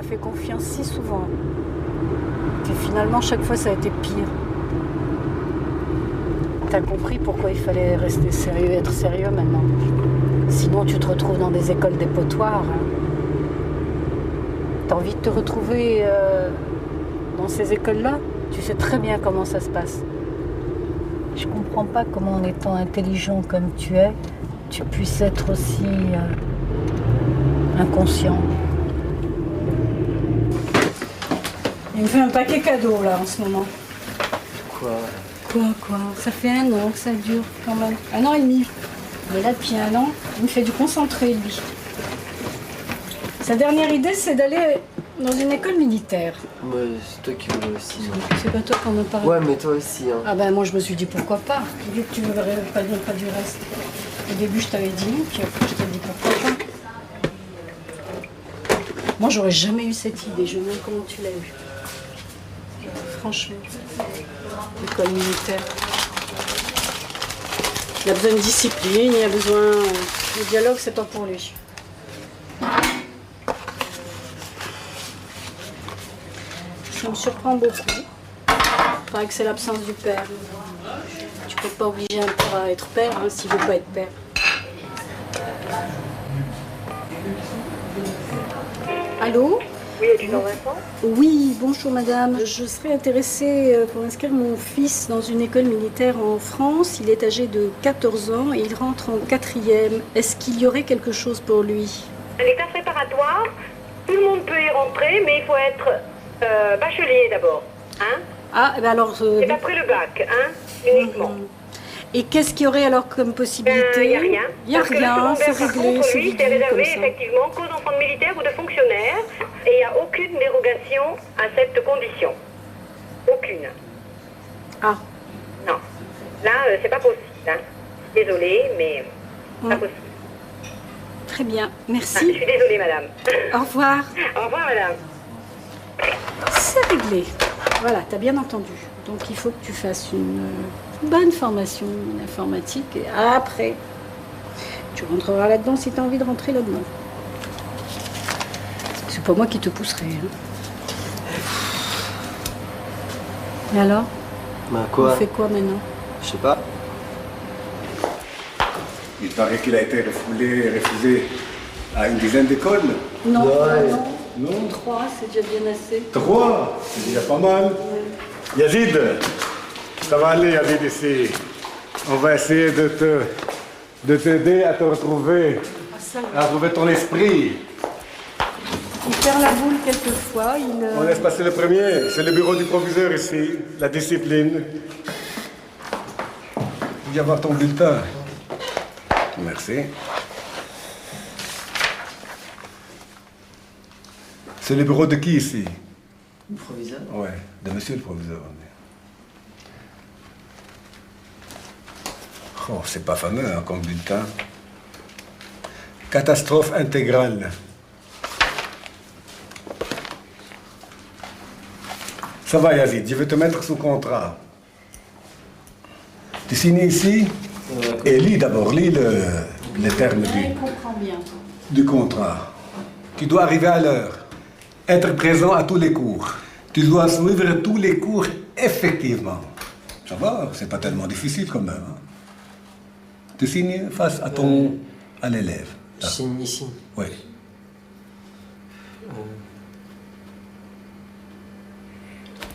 fait confiance si souvent. Et finalement, chaque fois, ça a été pire. T'as compris pourquoi il fallait rester sérieux, être sérieux maintenant. Sinon, tu te retrouves dans des écoles dépotoirs. T'as envie de te retrouver dans ces écoles-là? Tu sais très bien comment ça se passe. Je comprends pas comment, en étant intelligent comme tu es, tu puisses être aussi inconscient. Il me fait un paquet cadeau là en ce moment. Quoi? Ça fait 1 an que ça dure quand même. 1 an et demi. Mais là depuis 1 an, il me fait du concentré lui. Sa dernière idée c'est d'aller dans une école militaire. Ouais, c'est toi qui veux aussi. C'est pas toi qu'on me parle. Ouais, mais toi aussi. Hein. Ah ben moi je me suis dit pourquoi pas, vu que tu ne veux pas du reste. Au début je t'avais dit non, puis après je t'ai dit pourquoi pas. Moi j'aurais jamais eu cette idée, je me demande comment tu l'as eue. Franchement, l'école militaire. Il a besoin de discipline, il a besoin... Le dialogue c'est pas pour lui. Ça me surprend beaucoup. Il paraît que c'est l'absence du père. Tu peux pas obliger un père à être père s'il veut pas être père. Allô? Oui, adjudant Vincent. Oui, bonjour madame. Je serais intéressée pour inscrire mon fils dans une école militaire en France. Il est âgé de 14 ans et il rentre en 4e. Est-ce qu'il y aurait quelque chose pour lui? Les classes préparatoires, tout le monde peut y rentrer, mais il faut être bachelier d'abord. Hein? Ah, ben alors... C'est après le bac, hein, uniquement. Et qu'est-ce qu'il y aurait alors comme possibilité? Il n'y a rien. Il n'y a rien, c'est réglé, c'est lui, vite c'est réservé comme ça. effectivement qu'aux enfants de militaires ou de fonctionnaires. Et il n'y a aucune dérogation à cette condition. Aucune. Ah. Non. Là, c'est pas possible. Hein. Désolée, mais pas possible. Très bien, Ah, merci. je suis désolée, madame. Au revoir. Au revoir, madame. C'est réglé. Voilà, t'as bien entendu. Donc il faut que tu fasses une bonne formation en informatique et après, tu rentreras là-dedans si tu as envie de rentrer là-dedans. C'est pas moi qui te pousserai. Hein. Et alors? Bah quoi? On fait quoi maintenant? Je sais pas. Il paraît qu'il a été refusé à une dizaine d'écoles. Non, Ouais. non. Non? 3, c'est déjà bien assez. 3, c'est déjà pas mal. Yazid, ça va aller Yazid ici. On va essayer de t'aider à te retrouver, à retrouver ton esprit. Il perd la boule quelquefois. On laisse passer le premier. C'est le bureau du proviseur ici, la discipline. Il y avoir ton bulletin. Merci. C'est le bureau de qui ici? Le proviseur? Ouais, de monsieur le proviseur. Oh, c'est pas fameux hein, comme bulletin. Catastrophe intégrale. Ça va Yazid, je vais te mettre sous contrat. Tu signes ici et lis d'abord, lis les termes du contrat. Tu dois arriver à l'heure, être présent à tous les cours. Tu dois suivre tous les cours effectivement. Ça va, c'est pas tellement difficile quand même. Hein. Tu signes face à l'élève. Je signe ici. Oui.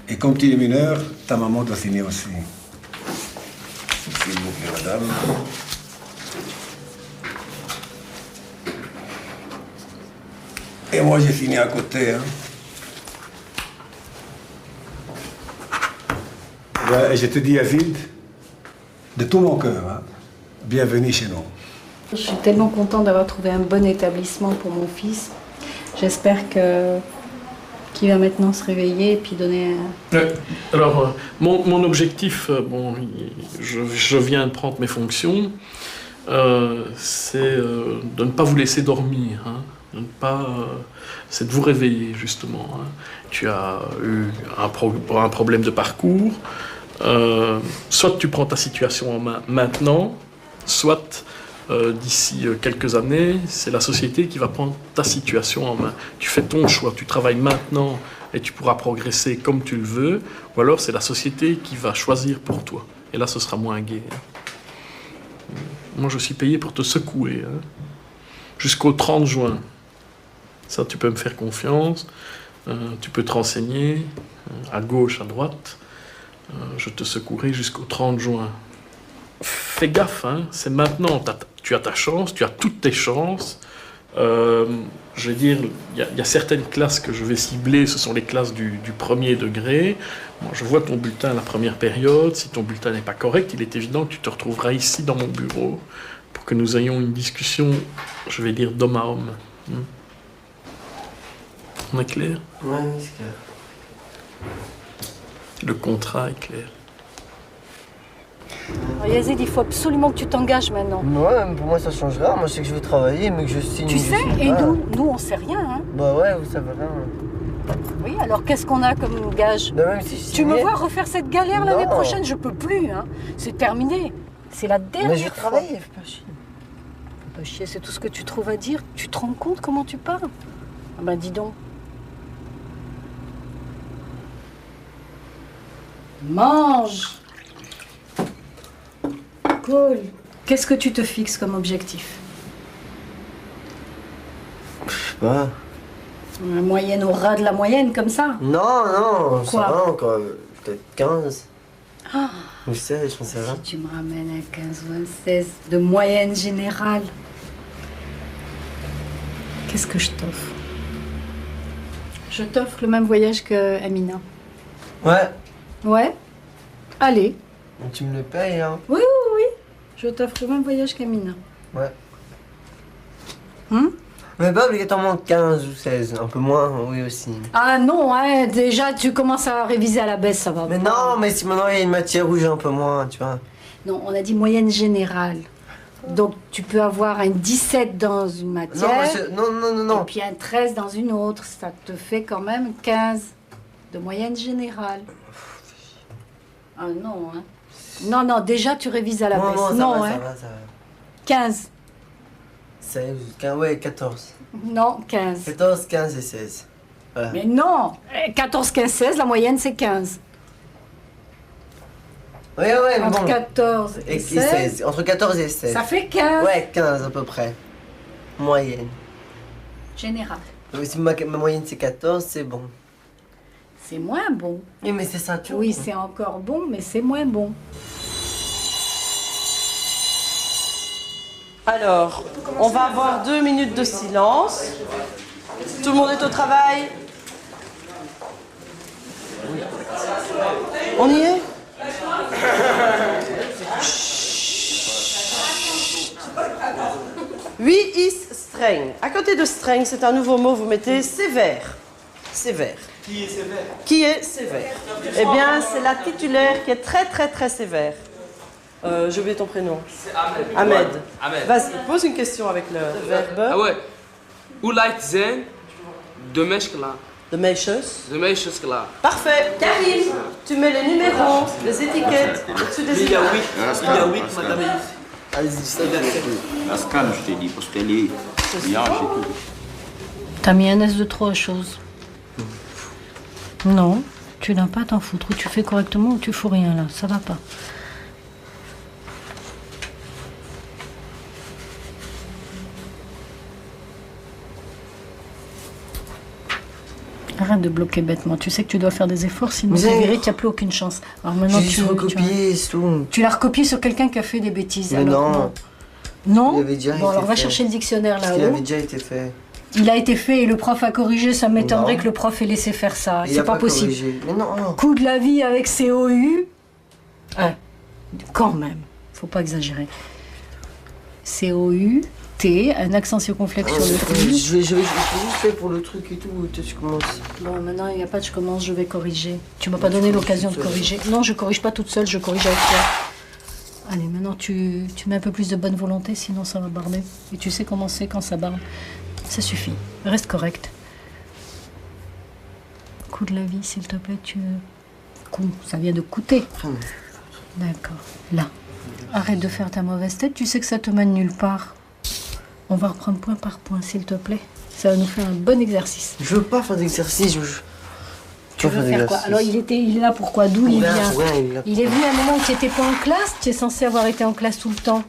Et comme tu es mineur, ta maman doit signer aussi. S'il vous plaît, madame. Et moi, j'ai signé à côté. Hein. Et je te dis, Yazid, de tout mon cœur, hein, bienvenue chez nous. Je suis tellement contente d'avoir trouvé un bon établissement pour mon fils. J'espère qu'il va maintenant se réveiller et puis donner un... Alors, mon objectif, bon, je viens de prendre mes fonctions, c'est de ne pas vous laisser dormir, hein, de ne pas, c'est de vous réveiller justement. Hein. Tu as eu un problème de parcours, soit tu prends ta situation en main maintenant, soit d'ici quelques années, c'est la société qui va prendre ta situation en main. Tu fais ton choix, tu travailles maintenant et tu pourras progresser comme tu le veux, ou alors c'est la société qui va choisir pour toi. Et là, ce sera moins gai. Hein. Moi, je suis payé pour te secouer, hein, jusqu'au 30 juin. Ça, tu peux me faire confiance, tu peux te renseigner, à gauche, à droite. Je te secouerai jusqu'au 30 juin. Fais gaffe, hein, c'est maintenant, tu as ta chance, tu as toutes tes chances. Je vais dire, il y a certaines classes que je vais cibler, ce sont les classes du premier degré. Moi, je vois ton bulletin à la première période. Si ton bulletin n'est pas correct, il est évident que tu te retrouveras ici dans mon bureau pour que nous ayons une discussion, je vais dire, d'homme à homme. On est clair? Ouais, c'est clair. Le contrat est clair. Alors, Yazid, il faut absolument que tu t'engages maintenant. Ouais, mais pour moi ça change rien. Moi je sais que je vais travailler, mais que je signe. Tu sais, et nous on sait rien. Hein. Bah ouais, vous savez rien. Oui, alors qu'est-ce qu'on a comme gage? Non, même si Tu me vois refaire cette galère l'année prochaine, je peux plus. Hein. C'est terminé. C'est la dernière mais je vais fois. travailler, fais pas chier. Fais pas chier, c'est tout ce que tu trouves à dire. Tu te rends compte comment tu parles? Ah ben dis donc. Mange. Cool. Qu'est-ce que tu te fixes comme objectif? Je sais pas. La moyenne au ras de la moyenne, comme ça? Non, non, Quoi? ça va encore. Peut-être 15. Ah. Ou 16, j'en sais rien. Si tu me ramènes à 15 ou à 16 de moyenne générale, qu'est-ce que je t'offre? Je t'offre le même voyage que Amina. Ouais. Ouais? Allez. Donc tu me le payes, hein? Oui, oui, oui. Je t'offre le même voyage qu'Amina. Ouais. Hum? Mais pas obligatoirement 15 ou 16, un peu moins, oui aussi. Ah non, hein, déjà tu commences à réviser à la baisse, ça va. Mais non, mais si maintenant il y a une matière où j'ai un peu moins, tu vois. Non, on a dit moyenne générale. Donc tu peux avoir un 17 dans une matière. Non. Et puis un 13 dans une autre. Ça te fait quand même 15 de moyenne générale. Ah non, hein. Non, déjà tu révises à la baisse. Non, hein. ça va. 15. 16, 15, ouais, 14. Non, 15. 14, 15 et 16. Voilà. Mais non 14, 15, 16, la moyenne c'est 15. Ouais, mais Entre bon. 14 et 16. Entre 14 et 16. Ça fait 15. Ouais, 15 à peu près. Moyenne. Général. Si ma moyenne c'est 14, c'est bon. C'est moins bon. Oui, mais c'est ça, tu vois. Oui, c'est encore bon, mais c'est moins bon. Alors, on va avoir 2 minutes de silence. Tout le monde est au travail? On y est? Oui, is streng. À côté de streng, c'est un nouveau mot, vous mettez sévère. Sévère. Qui est sévère? Qui est sévère? Eh bien, c'est la titulaire qui est très sévère. J'ai oublié ton prénom. C'est Ahmed. Ahmed. Ahmed. Vas-y, pose une question avec le verbe. Ah ouais. Où light zen de meshkla. De meisjes. De meshkla. Parfait. Karim, tu mets les numéros, les étiquettes au-dessus des Il y a étiquettes. 8, madame. Allez-y, c'est La scan, je t'ai dit, parce qu'elle est bien, j'ai tout. T'as mis un S de trop à chose. Non, tu n'as pas à t'en foutre. Ou tu fais correctement ou tu fous rien là. Ça va pas. Arrête de bloquer bêtement. Tu sais que tu dois faire des efforts, sinon tu verrais qu'il n'y a plus aucune chance. Alors maintenant, j'ai juste recopié, c'est tout. Tu l'as recopié sur quelqu'un qui a fait des bêtises. Mais alors, non. Non. Il avait déjà Bon, été alors va fait. chercher le dictionnaire Parce qu'il là-haut. avait déjà été fait. Il a été fait et le prof a corrigé. Ça m'étonnerait Non. que le prof ait laissé faire ça. Il C'est a pas possible. corrigé. Mais non. Coût de la vie avec COU. Ouais. Quand même. Faut pas exagérer. COU. T, un accent circonflexe sur le T. Je vais juste faire pour le truc et tout, tu commences. Bon, maintenant, il n'y a pas de je commence, je vais corriger. Tu m'as pas donné l'occasion de corriger. Non, je corrige pas toute seule, je corrige avec toi. Allez, maintenant, tu mets un peu plus de bonne volonté, sinon ça va barder. Et tu sais comment c'est quand ça barde. Ça suffit. Reste correct. Coût de la vie, s'il te plaît, Coût, ça vient de coûter. D'accord. Là. Arrête de faire ta mauvaise tête, tu sais que ça te mène nulle part. On va reprendre point par point, s'il te plaît. Ça va nous faire un bon exercice. Je veux pas faire d'exercice. Tu veux faire quoi? Alors il est là pourquoi? D'où il vient? Il est venu à un moment où tu n'étais pas en classe. Tu es censé avoir été en classe tout le temps.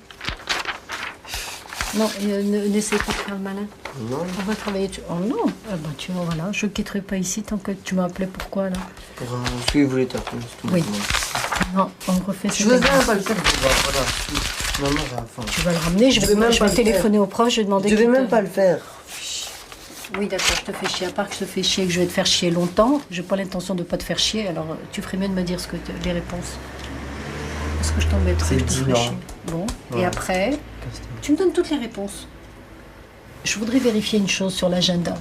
Non, n'essaie pas de faire le malin. Non. On va travailler. Oh non. Ah bah tu vois, voilà. Je ne quitterai pas ici tant que tu m'as appelé. Pourquoi là? Pour suivre les tapis. Oui. Non, on refait ça. Je veux même pas le faire. Voilà. Maman, tu vas le ramener. Je vais téléphoner au prof. Je vais demander. Je vais même pas le faire. Oui, d'accord, je te fais chier. À part que je te fais chier et que je vais te faire chier longtemps, j'ai pas l'intention de pas te faire chier, alors tu ferais mieux de me dire les réponses. Parce que je t'embêterai, je te ferai chier. Bon, ouais. Et après, tu me donnes toutes les réponses. Je voudrais vérifier une chose sur l'agenda.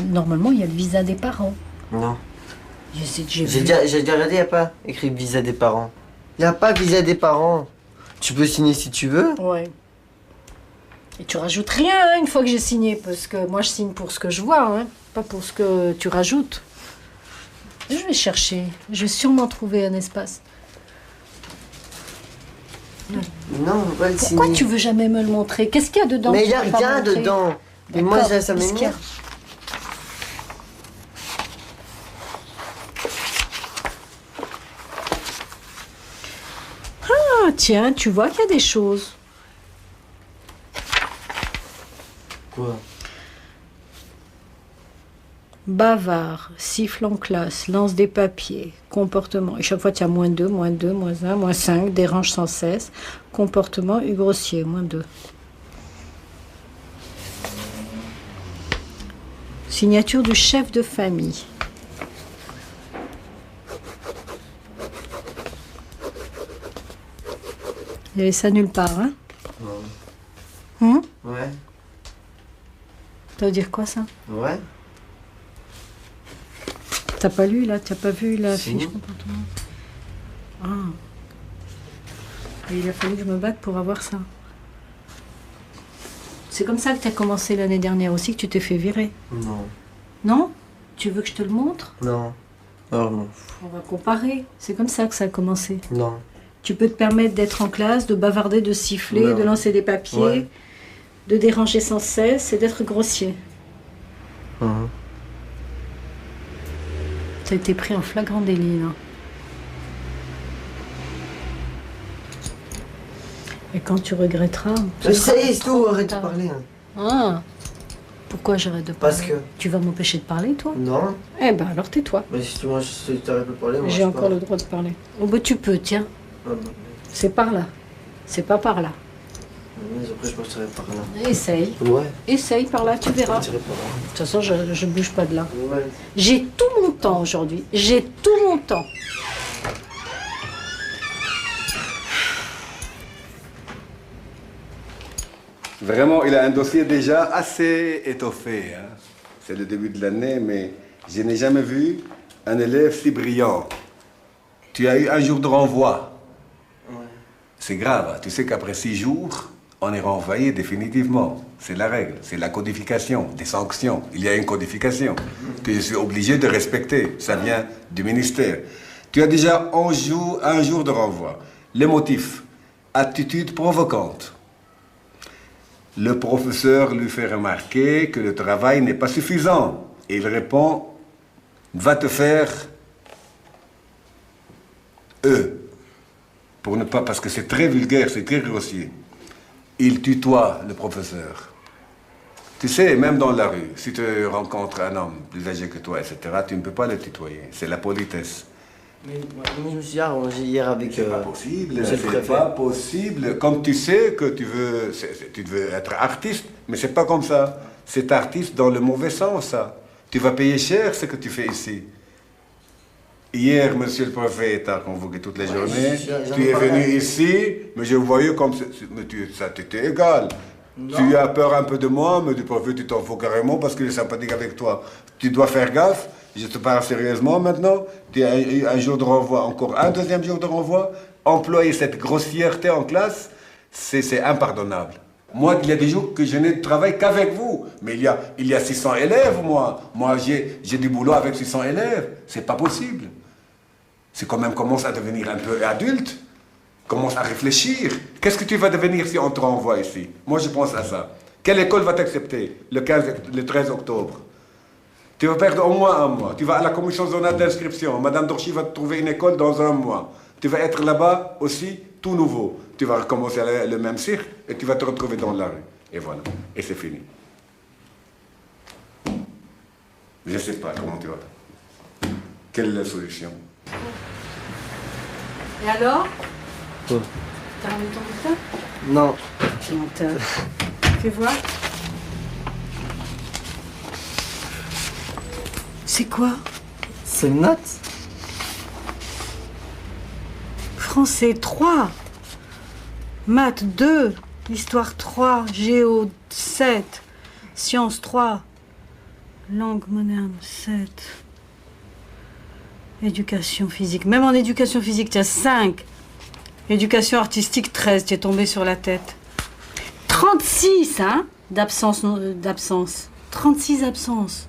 Normalement, il y a le visa des parents. Non. J'ai déjà regardé, il n'y a pas écrit visa des parents. Il n'y a pas visa des parents. Tu peux signer si tu veux. Ouais. Et tu rajoutes rien hein, une fois que j'ai signé, parce que moi je signe pour ce que je vois, hein, pas pour ce que tu rajoutes. Je vais chercher, je vais sûrement trouver un espace. Non, on va pas le signer. Pourquoi tu veux jamais me le montrer? Qu'est-ce qu'il y a dedans? Mais il n'y a rien dedans. Et moi ça m'énerve. Ah tiens, tu vois qu'il y a des choses. Quoi? Bavard, siffle en classe, lance des papiers, comportement. Et chaque fois, tu as -2, -2, -1, -5, dérange sans cesse. Comportement grossier, -2. Signature du chef de famille. Il y avait ça nulle part, hein? Ouais. Ça veut dire quoi, ça? Ouais. T'as pas lu, là? T'as pas vu la fiche comportement? Ah. Et il a fallu que je me batte pour avoir ça. C'est comme ça que t'as commencé l'année dernière aussi, que tu t'es fait virer? Non. Non? Tu veux que je te le montre? Non. Oh non. On va comparer. C'est comme ça que ça a commencé. Non. Tu peux te permettre d'être en classe, de bavarder, de siffler, de lancer des papiers, ouais. De déranger sans cesse et d'être grossier. Tu as été pris en flagrant délit, là. Et quand tu regretteras... Ça y est, c'est tout, arrête de parler. Hein. Ah. Pourquoi j'arrête de parler? Parce que... Tu vas m'empêcher de parler, toi? Non. Eh ben, alors tais-toi. Mais si moi, je t'arrête de parler, moi j'ai encore le droit de parler. Oh, bah tu peux, tiens. Ah, bah. C'est par là. C'est pas par là. Mais après, je partirai par là. Essaye. Ouais. Essaye par là, tu verras. De toute façon, je bouge pas de là. Ouais. J'ai tout mon temps aujourd'hui. J'ai tout mon temps. Vraiment, il a un dossier déjà assez étoffé. Hein. C'est le début de l'année, mais je n'ai jamais vu un élève si brillant. Tu as eu un jour de renvoi. Ouais. C'est grave. Tu sais qu'après 6 jours, on est renvoyé définitivement. C'est la règle. C'est la codification des sanctions. Il y a une codification que je suis obligé de respecter. Ça vient du ministère. Tu as déjà un jour de renvoi. Les motifs. Attitude provocante. Le professeur lui fait remarquer que le travail n'est pas suffisant. Et il répond, va te faire pour ne pas, parce que c'est très vulgaire, c'est très grossier. Il tutoie le professeur. Tu sais, même dans la rue, si tu rencontres un homme plus âgé que toi, etc., tu ne peux pas le tutoyer. C'est la politesse. Mais je me suis arrangé hier avec... C'est pas possible, c'est pas possible. Comme tu sais que tu veux être artiste, mais c'est pas comme ça. C'est artiste dans le mauvais sens, ça. Tu vas payer cher ce que tu fais ici. Hier, monsieur le préfet t'a convoqué toutes les journées. Tu es venu ici, mais je voyais comme ça t'était égal. Non. Tu as peur un peu de moi, mais du préfet, tu t'en fous carrément parce qu'il est sympathique avec toi. Tu dois faire gaffe. Je te parle sérieusement maintenant. Tu as eu un jour de renvoi, encore un deuxième jour de renvoi. Employer cette grossièreté en classe, c'est impardonnable. Moi, il y a des jours que je ne travaille qu'avec vous. Mais il y a 600 élèves, moi. Moi, j'ai du boulot avec 600 élèves. C'est pas possible. C'est quand même commence à devenir un peu adulte. Commence à réfléchir. Qu'est-ce que tu vas devenir si on te renvoie ici? Moi, je pense à ça. Quelle école va t'accepter le 13 octobre? Tu vas perdre au moins un mois. Tu vas à la commission zonale d'inscription. Madame Dorchy va te trouver une école dans un mois. Tu vas être là-bas aussi, tout nouveau. Tu vas recommencer le même cirque et tu vas te retrouver dans la rue. Et voilà. Et c'est fini. Je ne sais pas comment tu vas. Quelle est la solution? Et alors? Quoi? T'as ramené ton bulletin? Non. Menteur. Fais voir. C'est quoi? C'est une note? Français 3, maths 2, histoire 3, géo 7, sciences 3, langue moderne 7, éducation physique. Même en éducation physique, tu as 5. Éducation artistique 13, tu es tombé sur la tête. 36, hein, d'absence. 36 absences.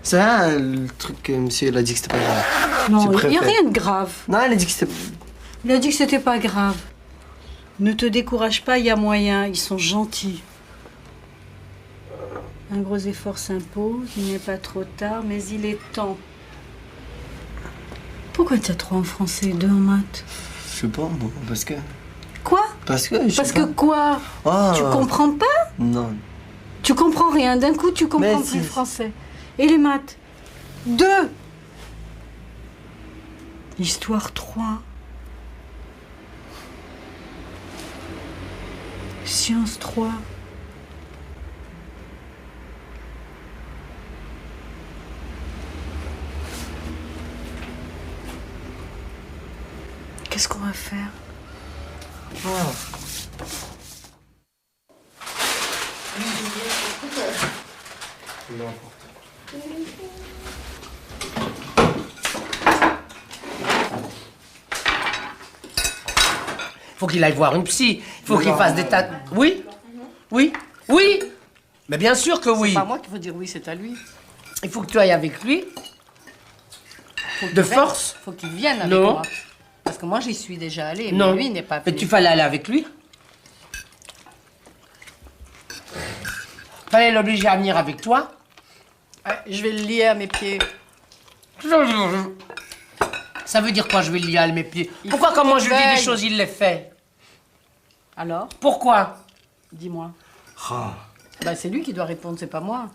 C'est vrai, le truc que monsieur il a dit que c'était pas grave. Non, il n'y a rien de grave. Non, il a dit que c'était... Il a dit que c'était pas grave. Ne te décourage pas, il y a moyen, ils sont gentils. Un gros effort s'impose, il n'est pas trop tard, mais il est temps. Pourquoi tu as 3 en français et 2 en maths? Je sais pas, moi, parce que... Quoi? Parce que... Parce que quoi? Oh. Tu comprends pas? Non. Tu comprends rien, d'un coup tu comprends Mais plus le si. français. Et les maths? 2. Histoire 3. Sciences 3. Qu'est-ce qu'on va faire? Faut qu'il aille voir une psy. Il faut qu'il fasse des tas... Oui? Oui? Oui? Mais bien sûr que oui. C'est pas moi qu'il faut dire oui, c'est à lui. Il faut que tu ailles avec lui. De force? Faut qu'il vienne avec Non. moi. Parce que moi, j'y suis déjà allée, Non. mais lui, il n'est pas venu. Mais tu fallait aller avec lui. Fallait l'obliger à venir avec toi. Je vais le lier à mes pieds. Ça veut dire quoi, je vais le lier à mes pieds? Pourquoi, quand moi je lui dis des choses, il les fait? Alors? Pourquoi? Dis-moi. Ah. Bah, c'est lui qui doit répondre, c'est pas moi.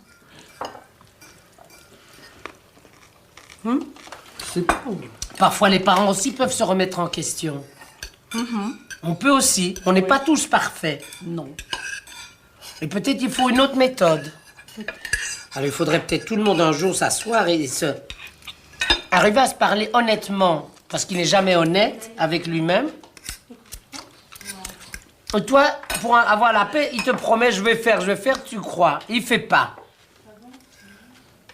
C'est pas... Parfois, les parents aussi peuvent se remettre en question. On peut aussi. On n'est pas tous parfaits. Non. Et peut-être il faut une autre méthode. Alors, il faudrait peut-être tout le monde un jour s'asseoir et arriver à se parler honnêtement. Parce qu'il n'est jamais honnête avec lui-même. Et toi, pour avoir la paix, il te promet je vais faire, tu crois. Il fait pas.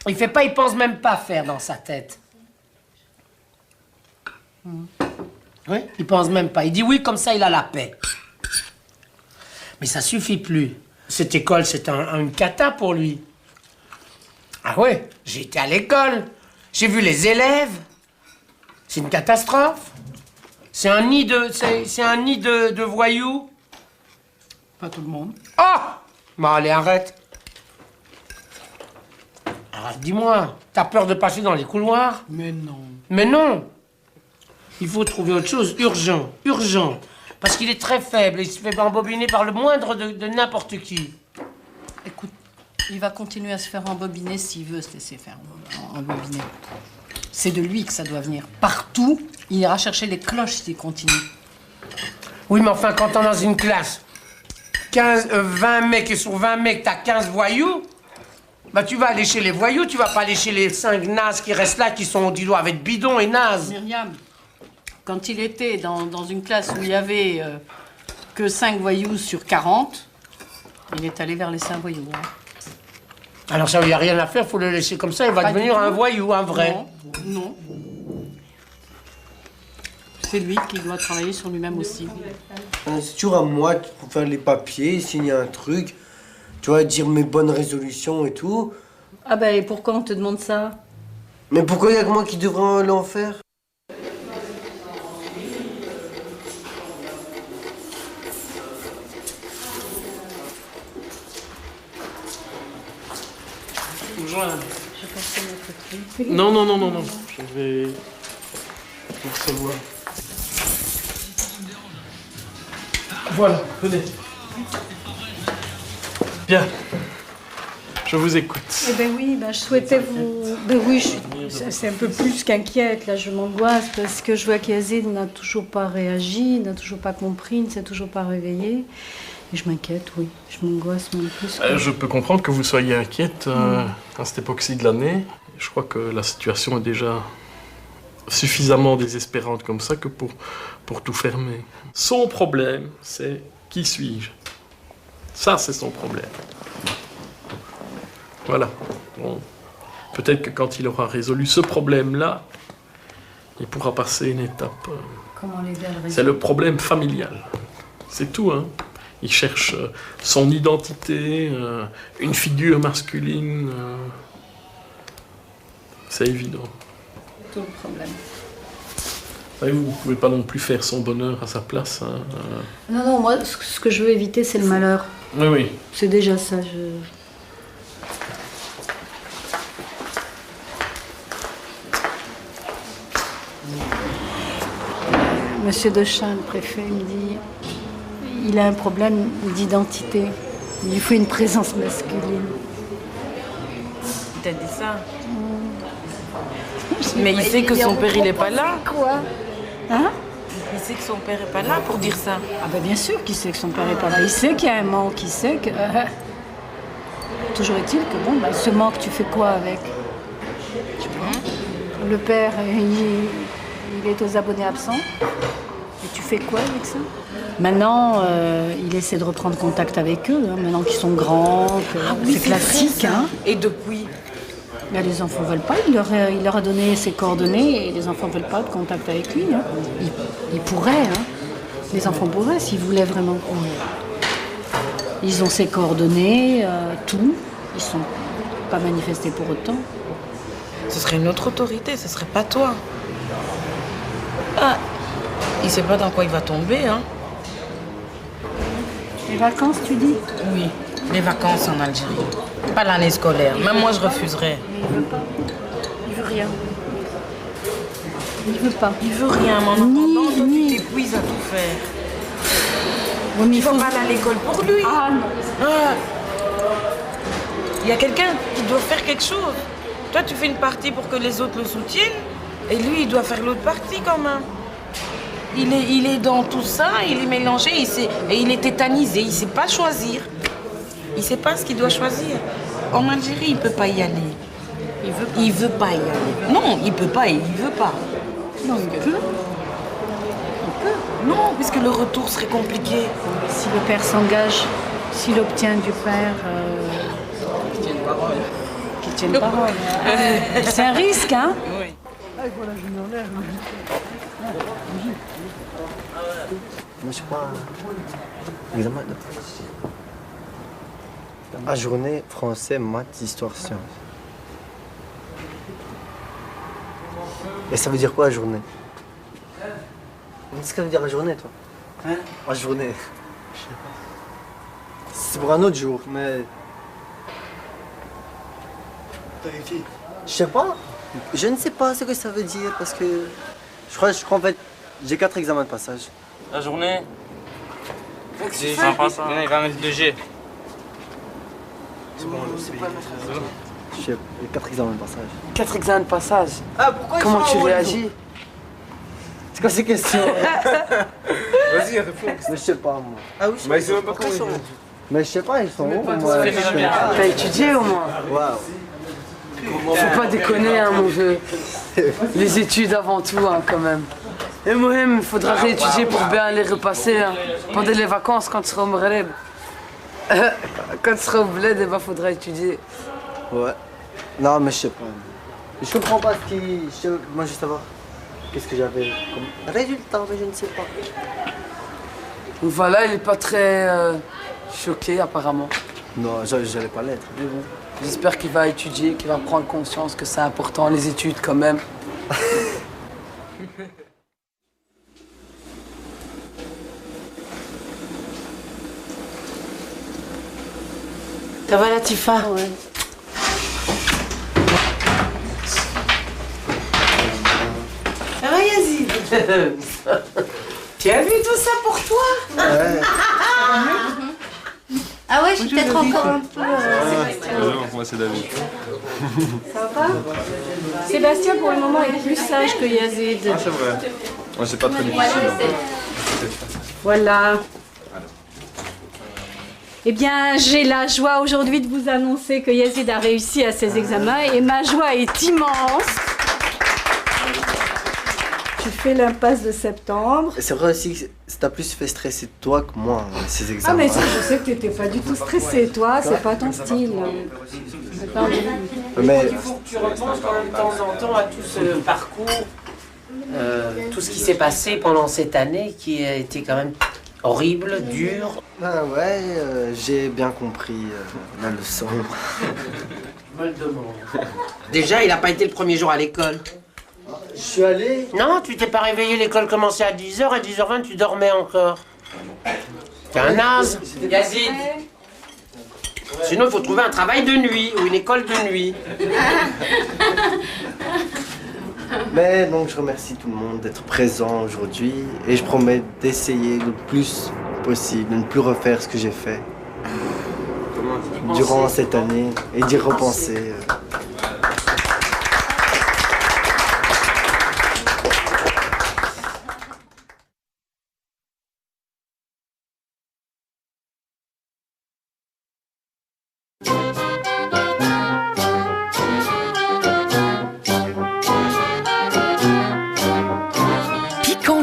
Il fait pas, il pense même pas faire dans sa tête. Oui, il pense même pas. Il dit oui, comme ça, il a la paix. Mais ça suffit plus. Cette école, c'est une cata pour lui. Ah ouais, j'ai été à l'école. J'ai vu les élèves. C'est une catastrophe. C'est un nid de voyous. Pas tout le monde. Oh! Bon, allez, arrête. Alors, dis-moi, t'as peur de passer dans les couloirs? Mais non. Mais non! Il faut trouver autre chose, urgent, urgent. Parce qu'il est très faible et il se fait embobiner par le moindre de n'importe qui. Écoute, il va continuer à se faire embobiner s'il veut se laisser faire embobiner. C'est de lui que ça doit venir. Partout, il ira chercher les cloches s'il continue. Oui, mais enfin, quand on est dans une classe, 20 mecs et sur 20 mecs, t'as 15 voyous, bah tu vas aller chez les voyous, tu vas pas aller chez les 5 nazes qui restent là, qui doivent être bidons et nazes. Myriam, quand il était dans une classe où il y avait que 5 voyous sur 40, il est allé vers les 5 voyous. Hein. Alors ça, il n'y a rien à faire, faut le laisser comme ça, il va devenir un voyou, un vrai. Non. C'est lui qui doit travailler sur lui-même aussi. C'est toujours à moi pour faire les papiers, signer un truc, tu vois, dire mes bonnes résolutions et tout. Ah ben, et pourquoi on te demande ça? Mais pourquoi il y a que moi qui devrais l'en faire? rejoindre. Je vais passer notre truc. Non, non, non, non, non. Je vais vous recevoir. Voilà, venez. Bien. Je vous écoute. Eh ben oui, je souhaitais vous... Ben oui, c'est un peu plus qu'inquiète, là, je m'angoisse parce que je vois qu'Yazid n'a toujours pas réagi, n'a toujours pas compris, ne s'est toujours pas réveillé. Et je m'inquiète, oui. Je m'angoisse même plus. Je peux comprendre que vous soyez inquiète à cette époque-ci de l'année. Je crois que la situation est déjà suffisamment désespérante comme ça que pour tout fermer. Son problème, c'est qui suis-je? Ça, c'est son problème. Voilà. Bon. Peut-être que quand il aura résolu ce problème-là, il pourra passer une étape. Comment l'aider à le résoudre? C'est le problème familial. C'est tout, hein. Il cherche son identité, une figure masculine. C'est évident. Tout le problème. Vous ne pouvez pas non plus faire son bonheur à sa place. Hein. Non, non, moi, ce que je veux éviter, c'est le malheur. Oui, oui. C'est déjà ça. Monsieur Dechamps, le préfet, me dit il a un problème d'identité. Il lui faut une présence masculine. Il t'a dit ça? Mais il sait que son père, il n'est pas là. Quoi? Hein? Il sait que son père n'est pas là pour dire ça. Ah ben bien sûr qu'il sait que son père n'est pas là. Il sait qu'il y a un manque, il sait que... Toujours est-il que bon, ce manque, tu fais quoi avec? Le père, il est aux abonnés absents. Et tu fais quoi avec ça? Maintenant, il essaie de reprendre contact avec eux, hein, maintenant qu'ils sont grands, oui, c'est classique. Hein. Et depuis? Là, les enfants ne veulent pas, il leur a donné ses coordonnées et les enfants ne veulent pas de contact avec lui. Hein. Ils pourraient, hein. Les enfants pourraient s'ils voulaient vraiment. Ils ont ses coordonnées, tout. Ils ne sont pas manifestés pour autant. Ce serait une autre autorité, ce serait pas toi. Ah, il sait pas dans quoi il va tomber, hein. Les vacances, tu dis? Oui, les vacances en Algérie. Pas l'année scolaire. Même moi, je refuserais. Mais il veut pas. Il veut rien. Il veut pas. Il veut rien, mais en attendant, toi, tu t'épuises à tout faire. Oui, mais il faut mal à l'école pour lui. Ah non. Ah. Il y a quelqu'un qui doit faire quelque chose. Toi, tu fais une partie pour que les autres le soutiennent, et lui, il doit faire l'autre partie quand même. Il est dans tout ça, il est mélangé, et il est tétanisé, il ne sait pas choisir. Il ne sait pas ce qu'il doit choisir. En Algérie, il ne peut pas y aller. Il veut pas y aller. Non, il ne peut pas et il ne veut pas. Non, il peut. Non, puisque le retour serait compliqué. Si le père s'engage, s'il obtient du père... Qu'il tienne parole. Qu'il tienne parole. C'est un risque, hein? Oui. Ah, voilà, je mets en l'air. Moi, je crois... Examen de... À journée, français, maths, histoire, sciences. Et ça veut dire quoi, à journée? Qu'est-ce que ça veut dire, à journée, toi? Hein? À journée. Je sais pas. C'est pour un autre jour, mais... Je sais pas. Je ne sais pas ce que ça veut dire, parce que... Je crois en fait, j'ai 4 examens de passage. La journée? C'est ça. Il va mettre 2G. C'est bon, c'est pas j'ai 4 examens de passage. 4 examens de passage? Ah, pourquoi comment tu réagis? C'est quoi ces questions? Vas-y, réponds. Mais je sais pas, moi. Ah oui, mais ils savent pas comment ils sont. Mais je sais pas, ils sont où, moi? T'as étudié au moins? Waouh. Faut pas déconner, hein, mon vieux. Les études avant tout, hein, quand même. Et moi-même, il faudra réétudier pour bien les repasser, hein, pendant les vacances quand tu seras au Maghreb. Quand tu seras au bled, il faudra étudier. Ouais. Non, mais je sais pas. Je comprends pas ce qui... Moi, je veux savoir qu'est-ce que j'avais comme résultat, mais je ne sais pas. Donc voilà, il est pas très choqué, apparemment. Non, j'allais pas l'être. Mais bon, j'espère qu'il va étudier, qu'il va prendre conscience que c'est important, les études, quand même. Ça va, Latifa? Ouais. Tu as vu tout ça pour toi? Ouais. Ah ouais, je suis peut-être encore un peu... Moi, c'est David. Ça va pas? Sébastien, pour le moment, est plus sage que Yazid. Ah, c'est vrai. Ouais, c'est pas très difficile. Voilà. Eh bien, j'ai la joie aujourd'hui de vous annoncer que Yazid a réussi à ses examens et ma joie est immense. Tu fais l'impasse de septembre. C'est vrai aussi que ça t'a plus fait stresser toi que moi, ces examens. Ah mais ça, je sais que t'étais pas du tout stressé, toi, c'est pas ton style. Mais Il faut que tu repenses quand même de temps en temps à tout ce parcours, tout ce qui s'est passé pendant cette année qui a été quand même horrible, dur. Ah ouais, j'ai bien compris la leçon. Je me le demande. Déjà, il n'a pas été le premier jour à l'école. Je suis allé... Non, tu t'es pas réveillé, l'école commençait à 10h, à 10h20 tu dormais encore. T'es un naze, Yazid. Sinon, il faut trouver un travail de nuit ou une école de nuit. Mais donc je remercie tout le monde d'être présent aujourd'hui et je promets d'essayer le plus possible de ne plus refaire ce que j'ai fait durant cette année et d'y repenser.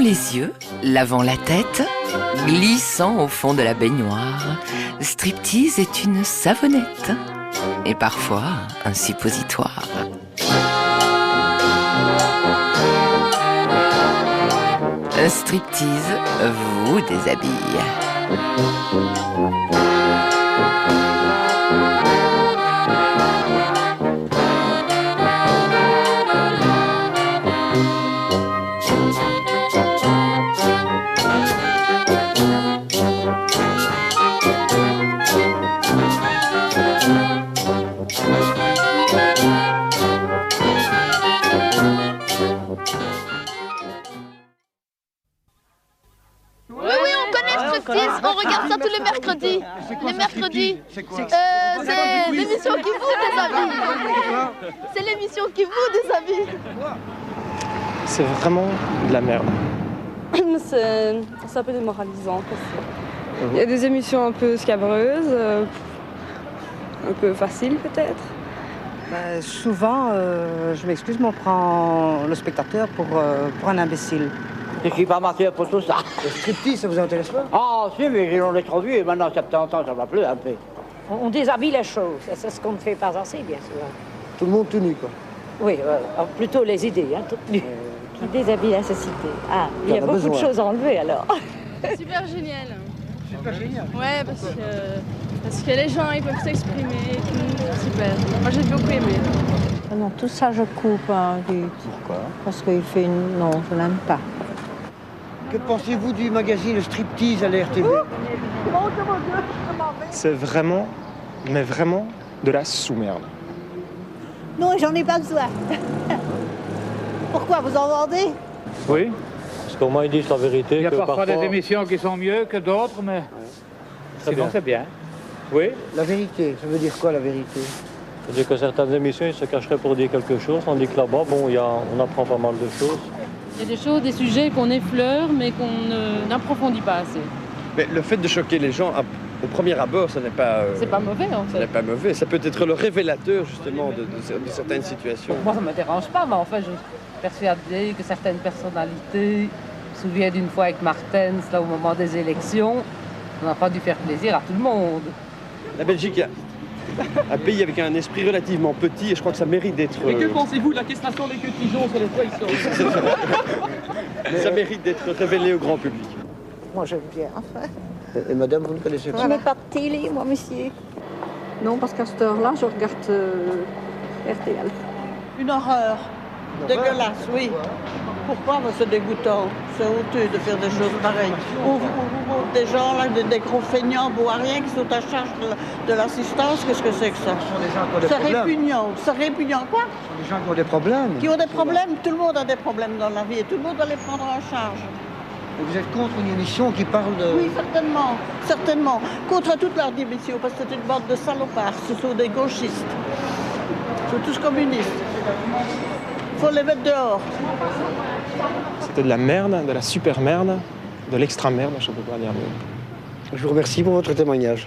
Les yeux, lavant la tête, glissant au fond de la baignoire, striptease est une savonnette et parfois un suppositoire. Un striptease vous déshabille. On regarde ça tous les mercredis. Les mercredis. C'est l'émission qui vous déshabille. C'est l'émission qui vous déshabille. C'est vraiment de la merde. C'est un peu démoralisant. Il y a des émissions un peu scabreuses, un peu faciles peut-être. Ben, souvent, je m'excuse, mais on prend le spectateur pour un imbécile. Je ne suis pas marqué pour tout ça. Le striptease, ça vous intéresse pas? Ah, si, mais j'en ai trop vu et maintenant, 70 ans, ça va plus un peu. On déshabille les choses, c'est ce qu'on ne fait pas assez, bien sûr. Tout le monde tout nu, quoi. Oui, plutôt les idées, hein, toutes nues. Qui déshabille la société. Ah, il y a beaucoup de choses à enlever, alors. Super génial. Super génial? Ouais, parce que les gens, ils peuvent s'exprimer, super. Moi, j'ai beaucoup aimé. Non, tout ça, je coupe. Pourquoi? Parce qu'il fait une... Non, je n'aime pas. Que pensez-vous du magazine Striptease à la RTB? C'est vraiment, mais vraiment, de la sous-merde. Non, j'en ai pas besoin. Pourquoi, vous en vendez? Oui, parce qu'au moins ils disent la vérité. Il y a parfois des émissions qui sont mieux que d'autres, mais sinon c'est bien. Oui. La vérité, ça veut dire quoi la vérité? Ça veut dire que certaines émissions, ils se cacheraient pour dire quelque chose, tandis que là-bas, bon, on apprend pas mal de choses. Il y a des choses, des sujets qu'on effleure, mais qu'on n'approfondit pas assez. Mais le fait de choquer les gens, au premier abord, ça n'est pas... C'est pas mauvais, en fait. Ça n'est pas mauvais. Ça peut être le révélateur, justement, de certaines situations. Moi, ça ne me dérange pas, mais en fait, je suis persuadée que certaines personnalités... Je me souviens d'une fois avec Martens, là, au moment des élections, on n'a pas dû faire plaisir à tout le monde. La Belgique, un pays avec un esprit relativement petit, et je crois que ça mérite d'être... Mais que pensez-vous de la castration des queues de pigeons sur les toits ici? Ça mérite d'être révélé au grand public. Moi, j'aime bien, enfin. Et madame, vous ne connaissez pas? Je n'ai pas de télé, moi, monsieur. Non, parce qu'à cette heure-là, je regarde RTL. Une horreur. Dégueulasse, oui. Pourquoi? C'est dégoûtant. C'est honteux de faire des choses pareilles. Ou des gens, là, des gros feignants, rien qui sont à charge de l'assistance, qu'est-ce que c'est que ça? C'est répugnant. C'est répugnant. Quoi? Les gens qui ont des problèmes. Qui ont des problèmes? Tout le monde a des problèmes dans la vie et tout le monde doit les prendre en charge. Et vous êtes contre une émission qui parle de... Oui, certainement. Certainement. Contre toute leur émission, parce que c'est une bande de salopards. Ce sont des gauchistes. Ils sont tous communistes. Il faut les mettre dehors. C'était de la merde, de la super merde, de l'extra merde, je ne peux pas dire mieux. Je vous remercie pour votre témoignage.